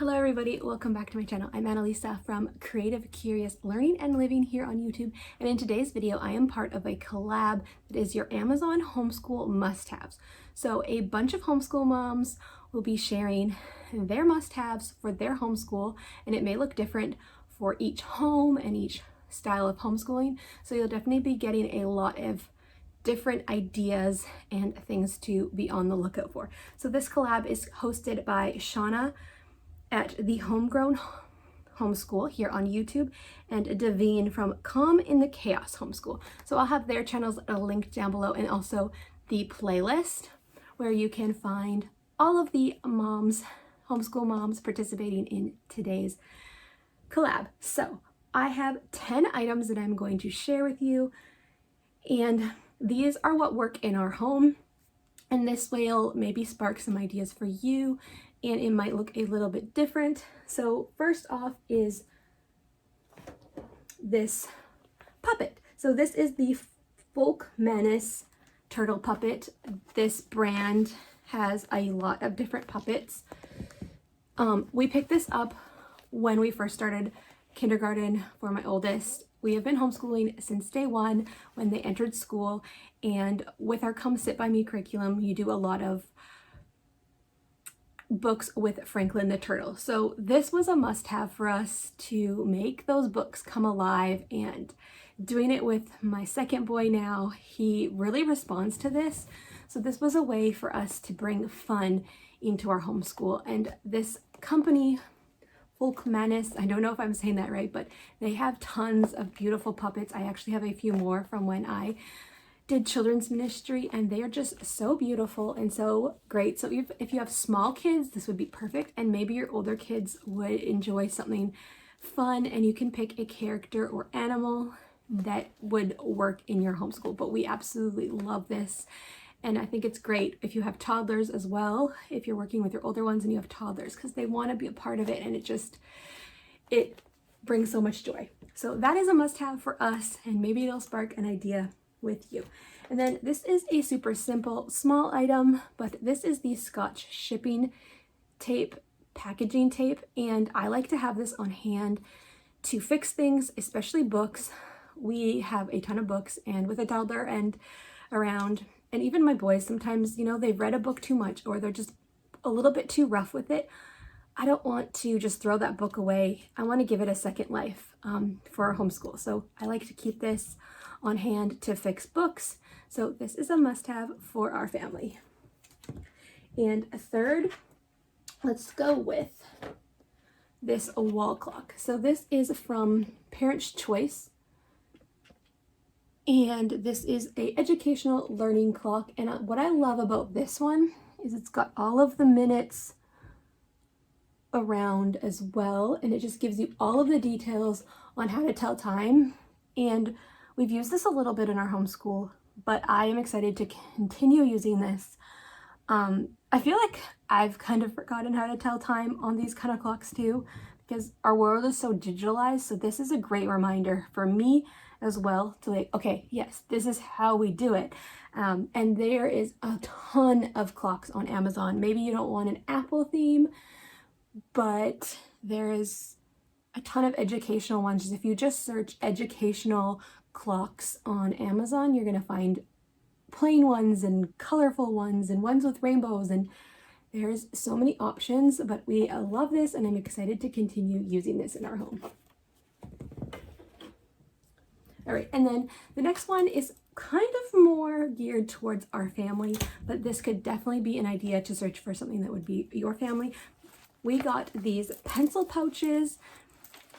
Hello everybody, welcome back to my channel. I'm Annalisa from Creative Curious Learning and Living here on YouTube, and in today's video I am part of a collab that is your Amazon homeschool must-haves. So a bunch of homeschool moms will be sharing their must-haves for their homeschool, and it may look different for each home and each style of homeschooling, so you'll definitely be getting a lot of different ideas and things to be on the lookout for. So this collab is hosted by Shauna at the Homegrown Homeschool here on YouTube, and Davine from Calm in the Chaos Homeschool. So I'll have their channels linked down below, and also the playlist where you can find all of the moms, homeschool moms participating in today's collab. So I have 10 items that I'm going to share with you, and these are what work in our home, and this will maybe spark some ideas for you, and it might look a little bit different. So first off is this puppet. So this is the Folk Menace turtle puppet. This brand has a lot of different puppets. We picked this up when we first started kindergarten for my oldest. We have been homeschooling since day one when they entered school, and with our Come Sit By Me curriculum, you do a lot of books with Franklin the Turtle. So this was a must-have for us to make those books come alive, and doing it with my second boy now, he really responds to this. So this was a way for us to bring fun into our homeschool, and this company, Folk Menace, I don't know if I'm saying that right, but they have tons of beautiful puppets. I actually have a few more from when I did children's ministry, and they are just so beautiful and so great. So if you have small kids, this would be perfect, and maybe your older kids would enjoy something fun, and you can pick a character or animal that would work in your homeschool. But we absolutely love this, and I think it's great if you have toddlers as well, if you're working with your older ones and you have toddlers, because they want to be a part of it, and it brings so much joy. So that is a must-have for us, and maybe it'll spark an idea with you. And then this is a super simple small item, but this is the Scotch shipping tape, packaging tape, and I like to have this on hand to fix things, especially books. We have a ton of books, and with a toddler and around, and even my boys, sometimes, you know, they've read a book too much or they're just a little bit too rough with it. I don't want to just throw that book away. I want to give it a second life for our homeschool. So I like to keep this on hand to fix books. So this is a must-have for our family. And a third, let's go with this wall clock. So this is from Parents' Choice, and this is a educational learning clock. And what I love about this one is it's got all of the minutes around as well, and it just gives you all of the details on how to tell time. And we've used this a little bit in our homeschool, but I am excited to continue using this. I feel like I've kind of forgotten how to tell time on these kind of clocks too, because our world is so digitalized. So this is a great reminder for me as well to like, okay, yes, this is how we do it. And there is a ton of clocks on Amazon. Maybe you don't want an Apple theme, but there is a ton of educational ones. If you just search educational clocks on Amazon, you're going to find plain ones and colorful ones and ones with rainbows, and there's so many options. But we love this, and I'm excited to continue using this in our home. All right, and then the next one is kind of more geared towards our family, but this could definitely be an idea to search for something that would be your family. We got these pencil pouches,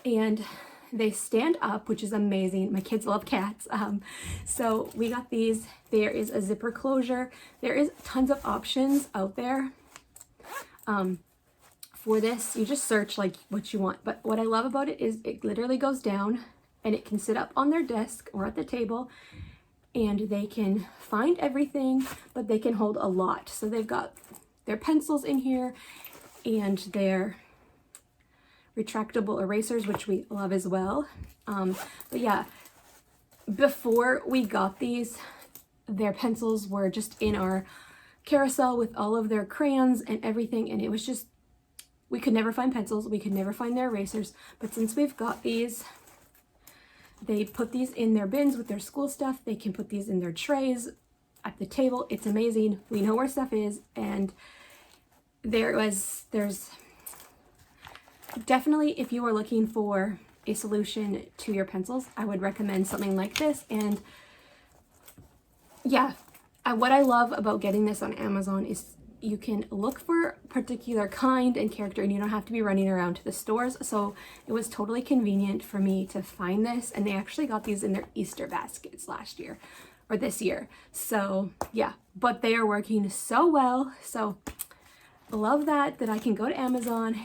and they stand up, which is amazing. My kids love cats. So we got these. There is a zipper closure. There is tons of options out there for this. You just search like what you want. But what I love about it is it literally goes down, and it can sit up on their desk or at the table, and they can find everything, but they can hold a lot. So they've got their pencils in here and their retractable erasers, which we love as well. But yeah, before we got these, their pencils were just in our carousel with all of their crayons and everything, and it was just we could never find pencils, we could never find their erasers, but since we've got these, they put these in their bins with their school stuff. They can put these in their trays at the table. It's amazing. We know where stuff is, and there's definitely, if you are looking for a solution to your pencils, I would recommend something like this. And yeah, what I love about getting this on Amazon is you can look for a particular kind and character, and you don't have to be running around to the stores. So it was totally convenient for me to find this, and they actually got these in their Easter baskets last year or this year. So yeah, but they are working so well. So I love that I can go to Amazon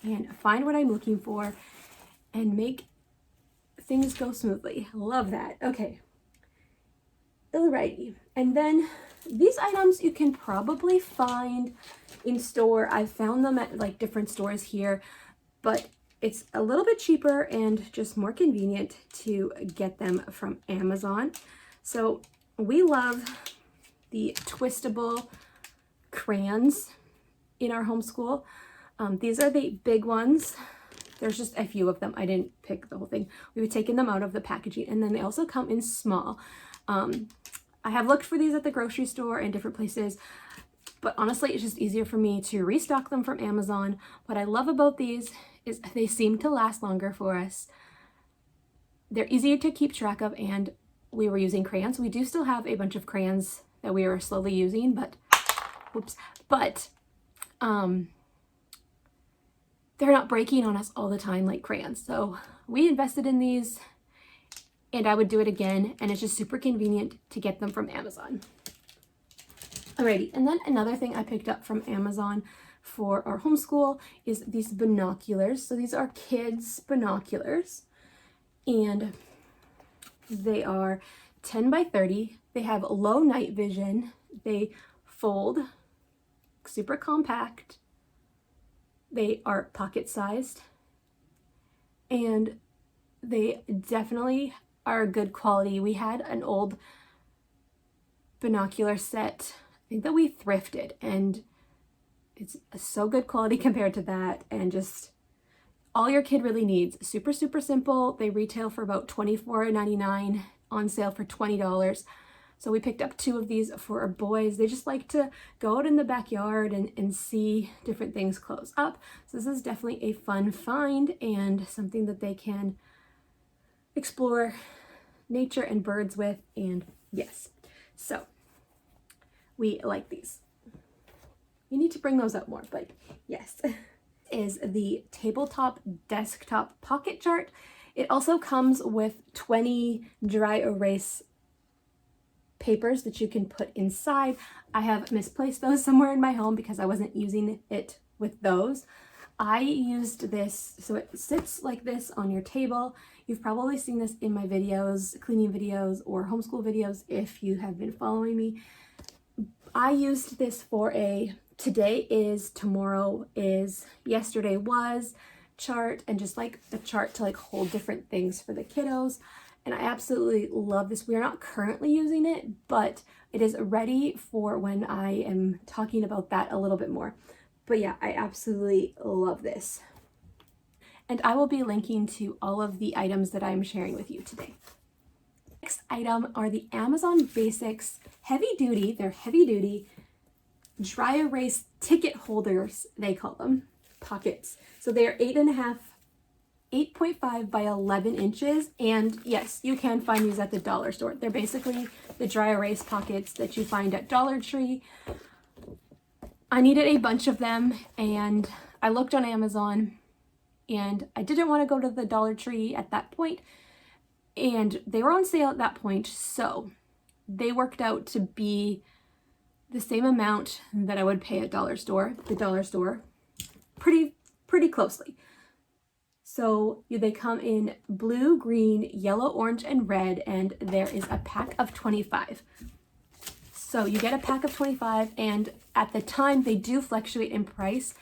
and find what I'm looking for and make things go smoothly. Love that. Okay. Alrighty. And then these items you can probably find in store. I've found them at like different stores here, but it's a little bit cheaper and just more convenient to get them from Amazon. So we love the twistable crayons in our homeschool. These are the big ones. There's just a few of them. I didn't pick the whole thing. We've taken them out of the packaging, and then they also come in small. I have looked for these at the grocery store and different places, but honestly, it's just easier for me to restock them from Amazon. What I love about these is they seem to last longer for us. They're easier to keep track of, and we were using crayons. We do still have a bunch of crayons that we are slowly using, but they're not breaking on us all the time like crayons. So we invested in these, and I would do it again, and it's just super convenient to get them from Amazon. Alrighty, and then another thing I picked up from Amazon for our homeschool is these binoculars. So these are kids' binoculars, and they are 10 by 30. They have low night vision. They fold, super compact. They are pocket sized, and they definitely are good quality. We had an old binocular set, I think that we thrifted, and it's so good quality compared to that, and just all your kid really needs. Super, super simple. They retail for about $24.99, on sale for $20. So we picked up 2 of these for our boys. They just like to go out in the backyard and see different things close up. So this is definitely a fun find and something that they can explore nature and birds with. And yes, so we like these. We need to bring those up more, but yes. Is the tabletop desktop pocket chart. It also comes with 20 dry erase papers that you can put inside. I have misplaced those somewhere in my home because I wasn't using it with those. I used this, so it sits like this on your table. You've probably seen this in my videos, cleaning videos or homeschool videos if you have been following me. I used this for a today is, tomorrow is, yesterday was chart, and just like a chart to like hold different things for the kiddos. And I absolutely love this. We are not currently using it, but it is ready for when I am talking about that a little bit more. But yeah, I absolutely love this. And I will be linking to all of the items that I'm sharing with you today. Next item are the Amazon Basics heavy duty, they're heavy duty dry erase ticket holders, they call them, pockets. So they are 8.5 by 11 inches. And yes, you can find these at the dollar store. They're basically the dry erase pockets that you find at Dollar Tree. I needed a bunch of them, and I looked on Amazon, and I didn't want to go to the Dollar Tree at that point, and they were on sale at that point, so they worked out to be the same amount that I would pay at the dollar store, pretty closely. So they come in blue, green, yellow, orange, and red, and there is a pack of 25. So you get a pack of 25, and at the time they do fluctuate in price,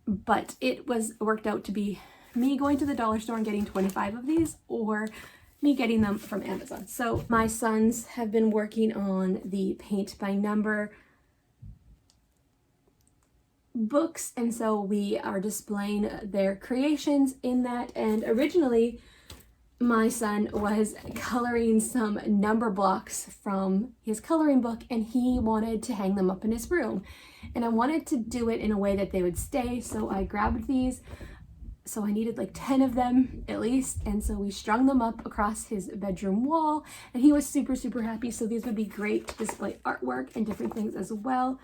but it was worked out to be me going to the dollar store and getting 25 of these, or me getting them from Amazon. So my sons have been working on the paint by number books, and so we are displaying their creations in that. And originally my son was coloring some number blocks from his coloring book, and he wanted to hang them up in his room, and I wanted to do it in a way that they would stay, so I grabbed these. So I needed like 10 of them at least, and so we strung them up across his bedroom wall, and he was super happy. So these would be great to display artwork and different things as well.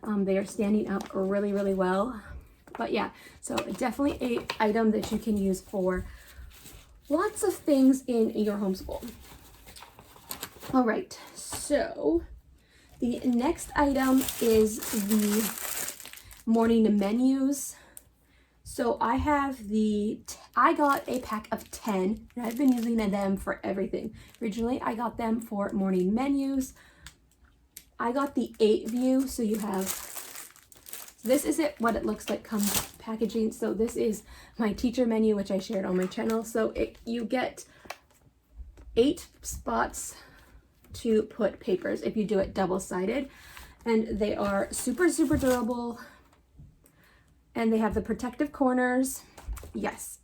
They are standing up really well. But yeah, so definitely an item that you can use for lots of things in your homeschool. All right, so the next item is the morning menus. So I got a pack of 10, and I've been using them for everything. Originally, I got them for morning menus. I got the 8 view, so you have, this is what it looks like comes packaging. So this is my teacher menu, which I shared on my channel. So you get 8 spots to put papers if you do it double-sided, and they are super durable. And they have the protective corners, yes,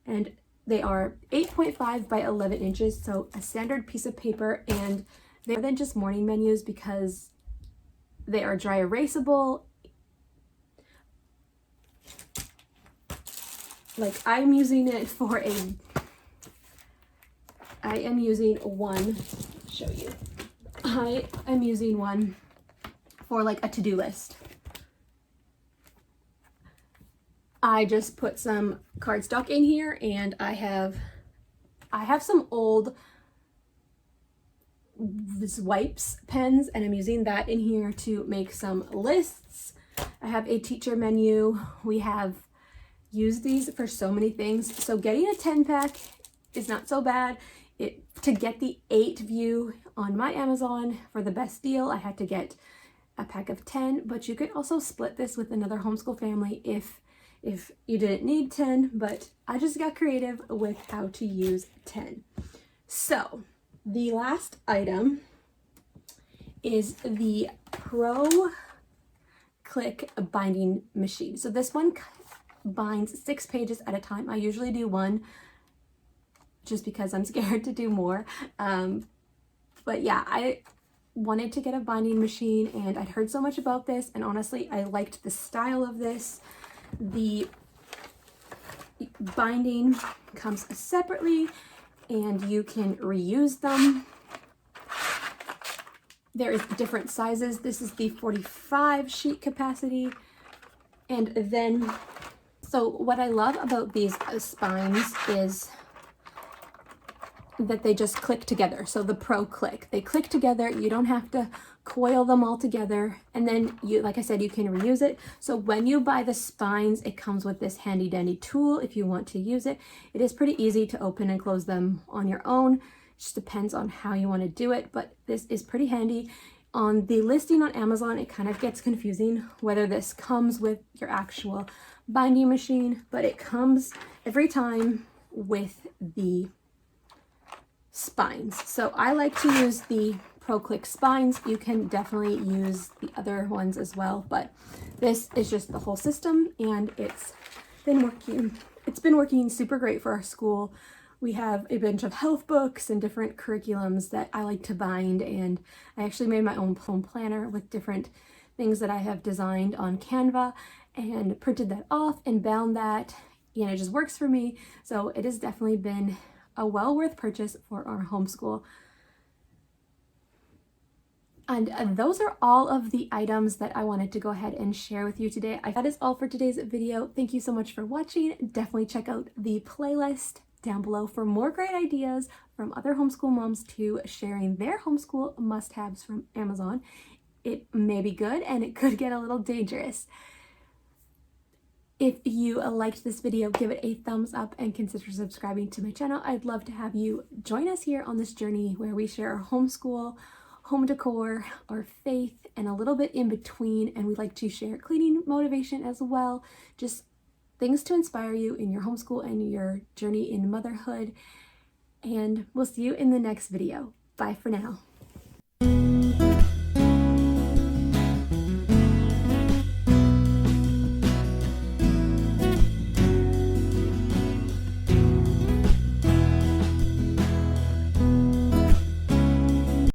and they are 8.5 by 11 inches, so a standard piece of paper, and they're more than just morning menus because they are dry erasable. Like I am using one, show you. I am using one for like a to-do list. I just put some cardstock in here, and I have some old wipes pens, and I'm using that in here to make some lists. I have a teacher menu. We have used these for so many things. So getting a 10 pack is not so bad. To get the 8 view on my Amazon for the best deal, I had to get a pack of 10, but you could also split this with another homeschool family if you didn't need 10, but I just got creative with how to use 10. So the last item is the Pro Click binding machine. So this one binds 6 pages at a time. I usually do 1 just because I'm scared to do more. But yeah, I wanted to get a binding machine, and I'd heard so much about this, and honestly, I liked the style of this. The binding comes separately, and you can reuse them. There is different sizes. This is the 45 sheet capacity. And then, so what I love about these spines is that they just click together. So the Pro Click, they click together. You don't have to coil them all together, and then you, like I said, you can reuse it. So when you buy the spines, it comes with this handy dandy tool if you want to use it. It is pretty easy to open and close them on your own. It just depends on how you want to do it, but this is pretty handy. On the listing on Amazon, it kind of gets confusing whether this comes with your actual binding machine, but it comes every time with the spines. So I like to use the Pro Click spines. You can definitely use the other ones as well, but this is just the whole system, and it's been working super great for our school. We have a bunch of health books and different curriculums that I like to bind, and I actually made my own home planner with different things that I have designed on Canva and printed that off and bound that, and it just works for me. So it has definitely been a well worth purchase for our homeschool. And those are all of the items that I wanted to go ahead and share with you today. That is all for today's video. Thank you so much for watching. Definitely check out the playlist down below for more great ideas from other homeschool moms to sharing their homeschool must-haves from Amazon. It may be good, and it could get a little dangerous. If you liked this video, give it a thumbs up and consider subscribing to my channel. I'd love to have you join us here on this journey where we share our homeschool, home decor, our faith, and a little bit in between. And we like to share cleaning motivation as well, just things to inspire you in your homeschool and your journey in motherhood. And we'll see you in the next video. Bye for now.